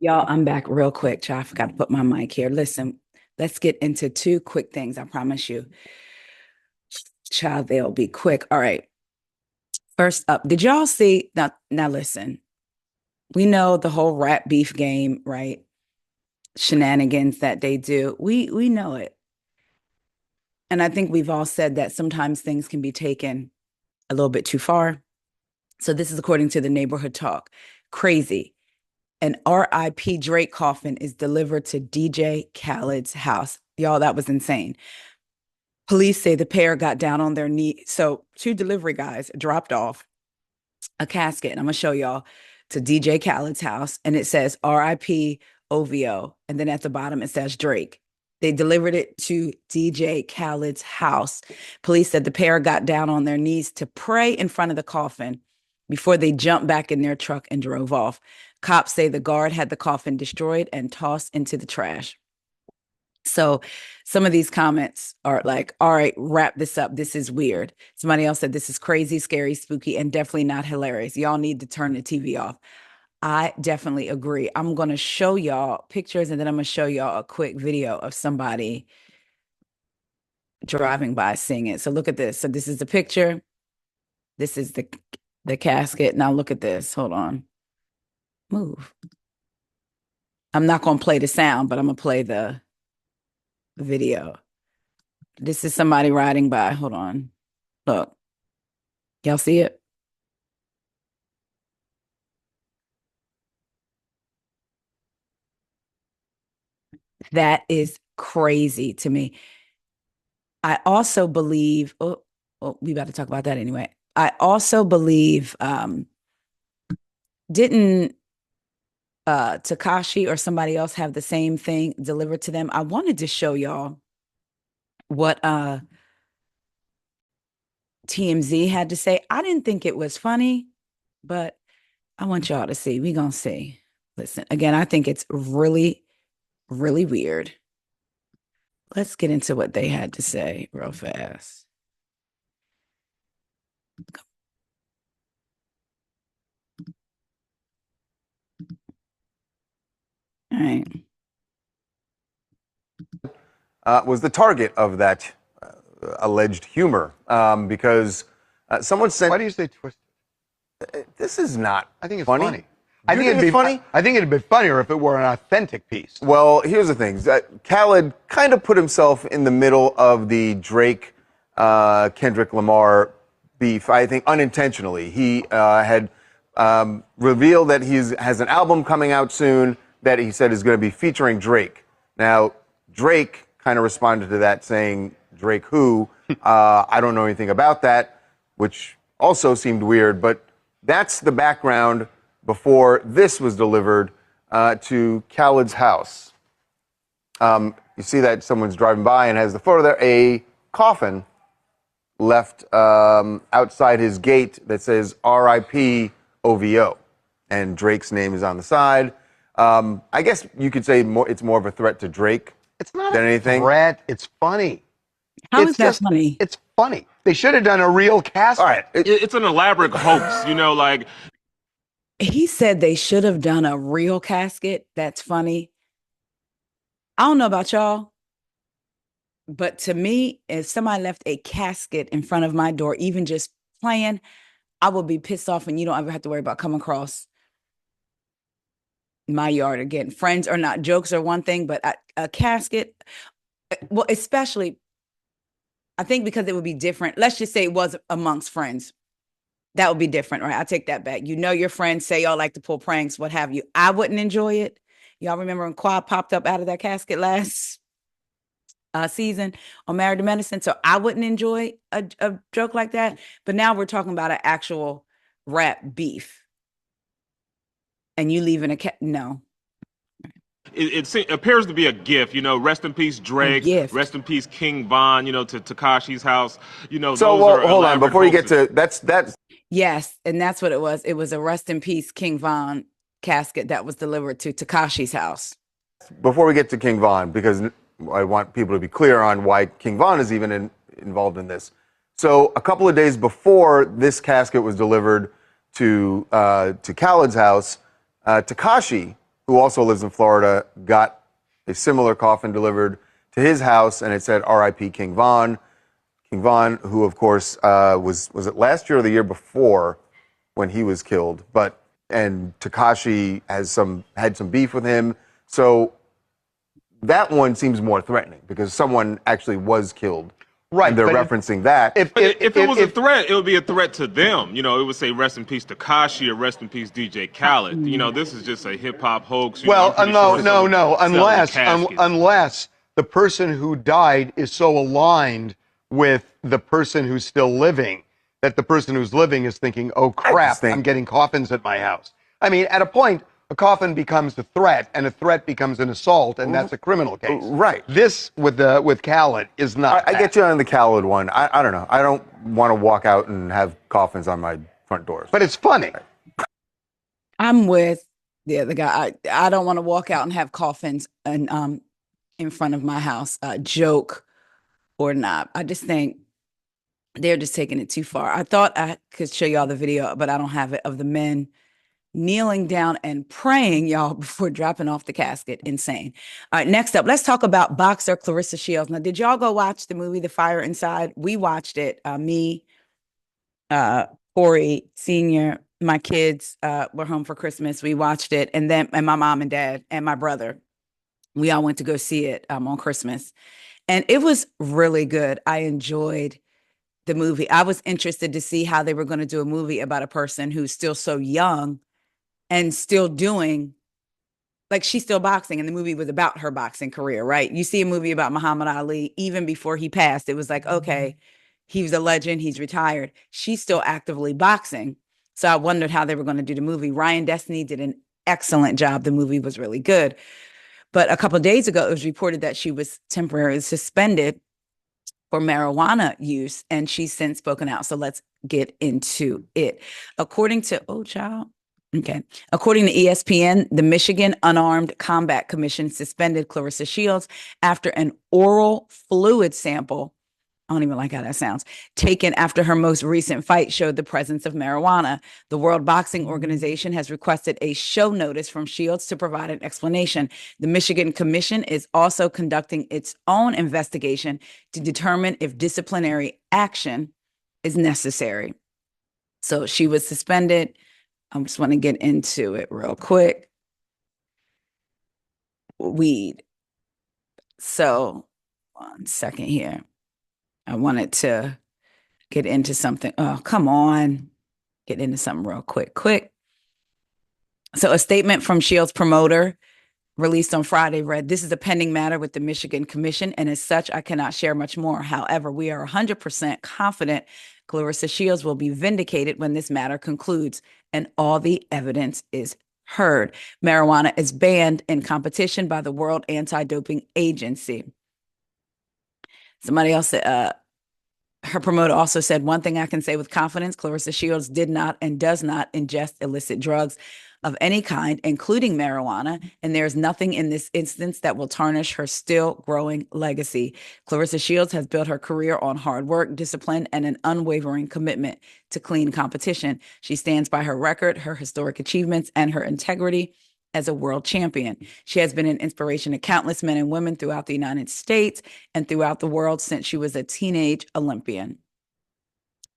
Y'all, I'm back real quick. Child, I forgot to put my mic here. Listen, let's get into two quick things. I promise you. Child, they'll be quick. All right. First up, did y'all see? Now listen, we know the whole rap beef game, right? Shenanigans that they do. We know it. And I think we've all said that sometimes things can be taken a little bit too far. So this is according to the neighborhood talk. Crazy. An RIP Drake coffin is delivered to DJ Khaled's house. Y'all, that was insane. Police say the pair got down on their knee. So two delivery guys dropped off a casket, and I'm gonna show y'all, to DJ Khaled's house, and it says RIP OVO, and then at the bottom it says Drake. They delivered it to DJ Khaled's house. Police said the pair got down on their knees to pray in front of the coffin before they jumped back in their truck and drove off. Cops say the guard had the coffin destroyed and tossed into the trash. So some of these comments are like, all right, wrap this up. This is weird. Somebody else said this is crazy, scary, spooky, and definitely not hilarious. Y'all need to turn the TV off. I definitely agree. I'm going to show y'all pictures, and then I'm going to show y'all a quick video of somebody driving by seeing it. So look at this. So this is the picture. This is the casket. Now look at this. Hold on. Move. I'm not going to play the sound, but I'm going to play the video. This is somebody riding by. Hold on. Look. Y'all see it? That is crazy to me. I also believe, we got to talk about that anyway. I also believe, didn't Takashi or somebody else have the same thing delivered to them? I wanted to show y'all what TMZ had to say. I didn't think it was funny, but I want y'all to see. We gonna see. Listen, again, I think it's really, really weird. Let's get into what they had to say real fast. All right. Was the target of that alleged humor because someone sent. Why do you say twisted? This is not. I think it's funny. funny. I think it'd be funny. I think it'd be funnier if it were an authentic piece. Well, here's the thing. Khaled kind of put himself in the middle of the Drake Kendrick Lamar beef. I think unintentionally. He had revealed that he has an album coming out soon that he said is going to be featuring Drake. Now, Drake kind of responded to that saying, Drake who? I don't know anything about that, which also seemed weird, but that's the background before this was delivered to Khaled's house. You see that someone's driving by and has the photo there, a coffin left outside his gate that says RIP OVO, and Drake's name is on the side. I guess you could say it's more of a threat to Drake. It's not than a anything. threat. It's funny. How is that funny? It's funny. They should have done a real casket. All right. It's an elaborate hoax, like. He said they should have done a real casket. That's funny. I don't know about y'all, but to me, if somebody left a casket in front of my door, even just playing, I would be pissed off, and you don't ever have to worry about coming across my yard again. Friends or not, jokes are one thing, but a casket, well, especially, I think because it would be different. Let's just say it was amongst friends. That would be different, right? I take that back. You know, your friends say y'all like to pull pranks, what have you. I wouldn't enjoy it. Y'all remember when Quad popped up out of that casket last season on Married to Medicine? So I wouldn't enjoy a joke like that. But now we're talking about an actual rap beef. And you leaving a no. It appears to be a gift, rest in peace, Drake, rest in peace, King Von, to Takashi's house, So, well, hold on, before you get to, that's. Yes, and that's what it was. It was a rest in peace King Von casket that was delivered to Takashi's house. Before we get to King Von, because I want people to be clear on why King Von is even involved in this. So a couple of days before this casket was delivered to Khaled's house, Tekashi who also lives in Florida, got a similar coffin delivered to his house, and it said R.I.P. King Von. King Von, who of course was it last year or the year before when he was killed? And Tekashi had some beef with him, so that one seems more threatening because someone actually was killed. Right, and they're referencing that. If it was a threat, it would be a threat to them. You know, it would say "Rest in peace, Tekashi" or "Rest in peace, DJ Khaled." You know, this is just a hip hop hoax. No. Unless the person who died is so aligned with the person who's still living that the person who's living is thinking, "Oh crap, I'm getting coffins at my house." I mean, at a point, a coffin becomes a threat, and a threat becomes an assault, and that's a criminal case. Right. This with Khaled is not. I get you on the Khaled one. I don't know. I don't want to walk out and have coffins on my front doors. But it's funny. I'm with the other guy. I don't want to walk out and have coffins and in front of my house. Joke or not. I just think they're just taking it too far. I thought I could show y'all the video, but I don't have it, of the men kneeling down and praying, y'all, before dropping off the casket. Insane. All right, next up, let's talk about boxer Claressa Shields. Now, did y'all go watch the movie The Fire Inside? We watched it. Me, Corey Sr., my kids were home for Christmas. We watched it. And my mom and dad and my brother, we all went to go see it on Christmas. And it was really good. I enjoyed the movie. I was interested to see how they were going to do a movie about a person who's still so young and still doing, like, she's still boxing, and the movie was about her boxing career, right? You see a movie about Muhammad Ali, even before he passed, it was like, okay, he was a legend, he's retired. She's still actively boxing. So I wondered how they were going to do the movie. Ryan Destiny did an excellent job. The movie was really good. But a couple of days ago, it was reported that she was temporarily suspended for marijuana use, and she's since spoken out. So let's get into it. According to ESPN, the Michigan Unarmed Combat Commission suspended Claressa Shields after an oral fluid sample, I don't even like how that sounds, taken after her most recent fight showed the presence of marijuana. The World Boxing Organization has requested a show notice from Shields to provide an explanation. The Michigan Commission is also conducting its own investigation to determine if disciplinary action is necessary. So she was suspended. I just want to get into it real quick. Weed. So, 1 second here. I wanted to get into something. Oh, come on. Get into something real quick. So a statement from Shields' promoter released on Friday read, "This is a pending matter with the Michigan Commission, and as such, I cannot share much more. However, we are 100% confident Claressa Shields will be vindicated when this matter concludes and all the evidence is heard. Marijuana is banned in competition by the World Anti-Doping Agency." Somebody else said, her promoter also said, "One thing I can say with confidence, Claressa Shields did not and does not ingest illicit drugs of any kind, including marijuana, and there's nothing in this instance that will tarnish her still growing legacy. Claressa Shields has built her career on hard work, discipline, and an unwavering commitment to clean competition. She stands by her record, her historic achievements, and her integrity as a world champion. She has been an inspiration to countless men and women throughout the United States and throughout the world since she was a teenage Olympian."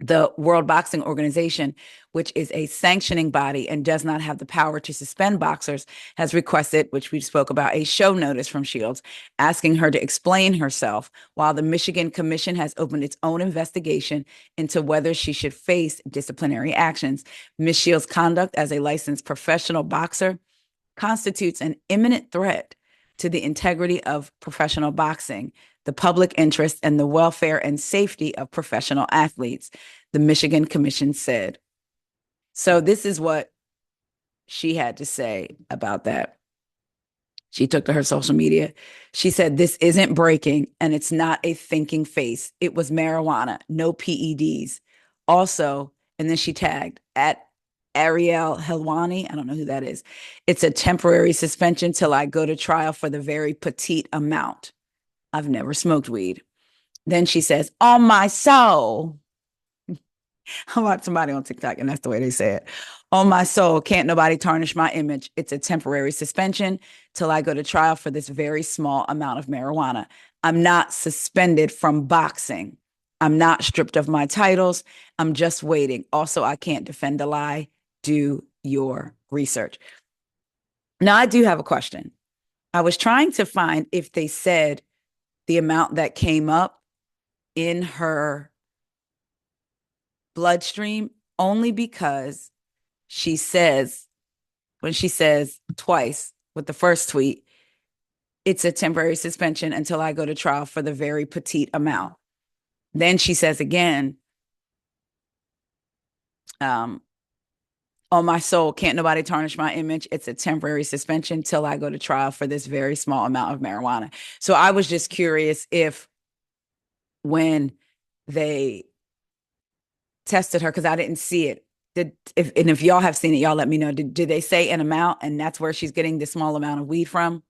The World Boxing Organization, which is a sanctioning body and does not have the power to suspend boxers, has requested, which we spoke about, a show notice from Shields, asking her to explain herself, while the Michigan Commission has opened its own investigation into whether she should face disciplinary actions. Ms. Shields' conduct as a licensed professional boxer constitutes an imminent threat to the integrity of professional boxing, the public interest, and the welfare and safety of professional athletes, the Michigan Commission said. So this is what she had to say about that. She took to her social media. She said, "This isn't breaking, and it's not a thinking face. It was marijuana, no PEDs. Also," and then she tagged at Ariel Helwani. I don't know who that is. "It's a temporary suspension till I go to trial for the very petite amount. I've never smoked weed." Then she says, "On my soul." I watched somebody on TikTok, and that's the way they say it. On my soul, can't nobody tarnish my image. It's a temporary suspension till I go to trial for this very small amount of marijuana. I'm not suspended from boxing. I'm not stripped of my titles. I'm just waiting. Also, I can't defend a lie. Do your research. Now, I do have a question. I was trying to find if they said the amount that came up in her bloodstream, only because she says, when she says twice with the first tweet, it's a temporary suspension until I go to trial for the very petite amount. Then she says again, on my soul, can't nobody tarnish my image. It's a temporary suspension till I go to trial for this very small amount of marijuana. So I was just curious if when they tested her, because I didn't see it, if y'all have seen it, y'all let me know. Did they say an amount and that's where she's getting this small amount of weed from?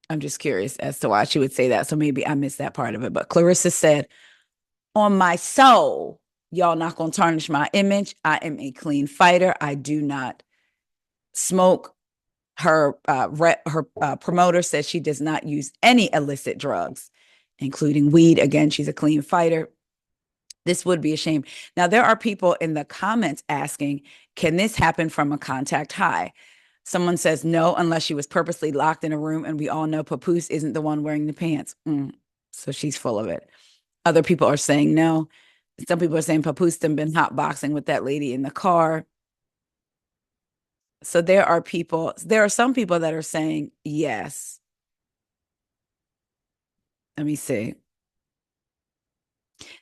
I'm just curious as to why she would say that. So maybe I missed that part of it. But Claressa said, on my soul, y'all not going to tarnish my image. I am a clean fighter. I do not smoke. Her promoter says she does not use any illicit drugs, including weed. Again, she's a clean fighter. This would be a shame. Now, there are people in the comments asking, can this happen from a contact high? Someone says no, unless she was purposely locked in a room, and we all know Papoose isn't the one wearing the pants. So she's full of it. Other people are saying no. Some people are saying Papoose done been hotboxing with that lady in the car. So there are some people that are saying yes. Let me see.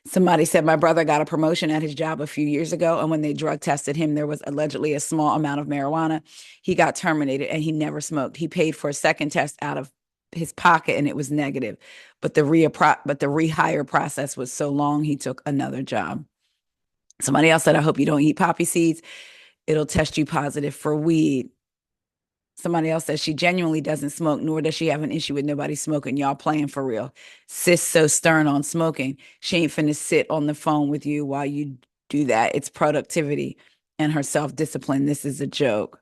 Somebody said my brother got a promotion at his job a few years ago, and when they drug tested him, there was allegedly a small amount of marijuana. He got terminated and he never smoked. He paid for a second test out of his pocket and it was negative. But the rehire process was so long, he took another job. Somebody else said, I hope you don't eat poppy seeds. It'll test you positive for weed. Somebody else says she genuinely doesn't smoke, nor does she have an issue with nobody smoking. Y'all playing for real. Sis so stern on smoking. She ain't finna sit on the phone with you while you do that. It's productivity and her self-discipline. This is a joke.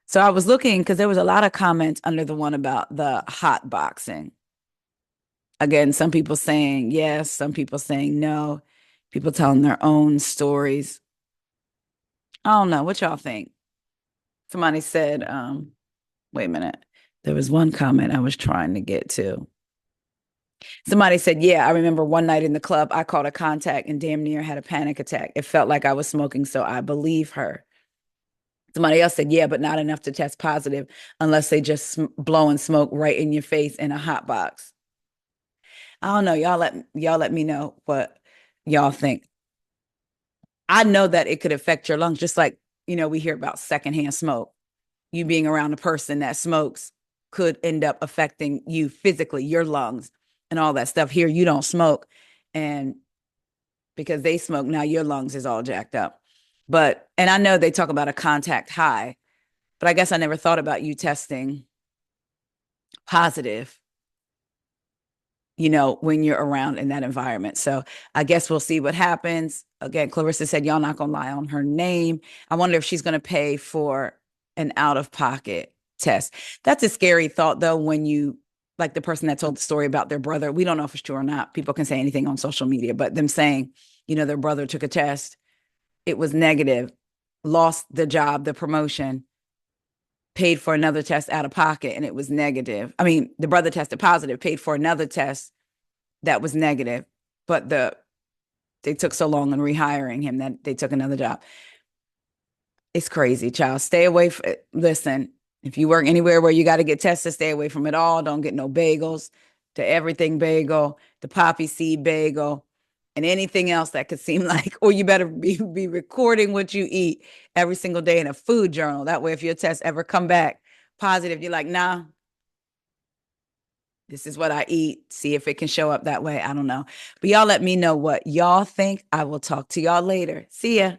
So I was looking because there was a lot of comments under the one about the hot boxing. Again, some people saying yes, some people saying no, people telling their own stories. I don't know. What y'all think? Somebody said, wait a minute. There was one comment I was trying to get to. Somebody said, yeah, I remember one night in the club, I caught a contact and damn near had a panic attack. It felt like I was smoking, so I believe her. Somebody else said, yeah, but not enough to test positive unless they just blowing smoke right in your face in a hot box. I don't know. Y'all let me know what y'all think. I know that it could affect your lungs, just like, we hear about secondhand smoke. You being around a person that smokes could end up affecting you physically, your lungs and all that stuff. Here, you don't smoke. And because they smoke, now your lungs is all jacked up. And I know they talk about a contact high, but I guess I never thought about you testing positive, when you're around in that environment. So I guess we'll see what happens. Again, Claressa said, y'all not going to lie on her name. I wonder if she's going to pay for an out-of-pocket test. That's a scary thought, though, when you, like the person that told the story about their brother, we don't know if it's true or not. People can say anything on social media, but them saying, their brother took a test, it was negative, lost the job, the promotion, paid for another test out of pocket, and it was negative. I mean, the brother tested positive, paid for another test that was negative, but they took so long in rehiring him that they took another job. It's crazy, child. Stay away from it. Listen, if you work anywhere where you got to get tested, stay away from it all. Don't get no bagels, the everything bagel, the poppy seed bagel, and anything else that could seem like, or you better be recording what you eat every single day in a food journal. That way, if your test ever come back positive, you're like, nah, this is what I eat. See if it can show up that way. I don't know. But y'all let me know what y'all think. I will talk to y'all later. See ya.